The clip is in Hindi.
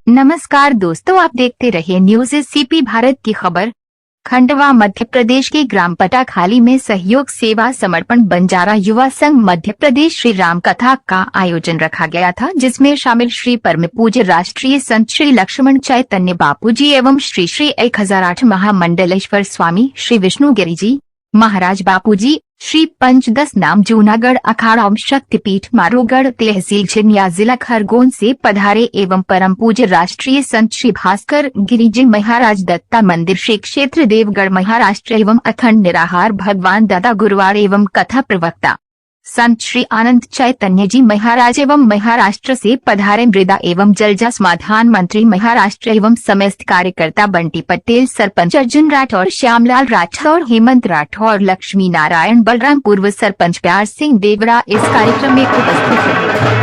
नमस्कार दोस्तों, आप देखते रहिए न्यूज सीपी भारत की खबर। खंडवा मध्य प्रदेश के ग्राम पटाखाली में सहयोग सेवा समर्पण बंजारा युवा संघ मध्य प्रदेश श्री राम कथा का आयोजन रखा गया था, जिसमें शामिल श्री परम पूज्य राष्ट्रीय संत श्री लक्ष्मण चैतन्य बापूजी एवं श्री श्री 1008 महामंडलेश्वर स्वामी श्री विष्णु गिरी जी महाराज बापूजी, श्री पंचदश नाम जूनागढ़ अखाड़ा शक्तिपीठ मारूगढ़ तहसील छिनिया जिला खरगोन से पधारे एवं परम पूज्य राष्ट्रीय संत श्री भास्कर गिरी जी महाराज दत्ता मंदिर श्री क्षेत्र देवगढ़ महाराष्ट्र एवं अखंड निराहार भगवान दादा गुरुवार एवं कथा प्रवक्ता संत श्री आनंद चैतन्य जी महाराज एवं महाराष्ट्र से पधारे मृदा एवं जलजा समाधान मंत्री महाराष्ट्र एवं समस्त कार्यकर्ता बंटी पटेल, सरपंच अर्जुन राठौर, श्यामलाल राठौर, हेमंत राठौर, लक्ष्मी नारायण बलराम, पूर्व सरपंच प्यार सिंह देवड़ा इस कार्यक्रम में उपस्थित रहे।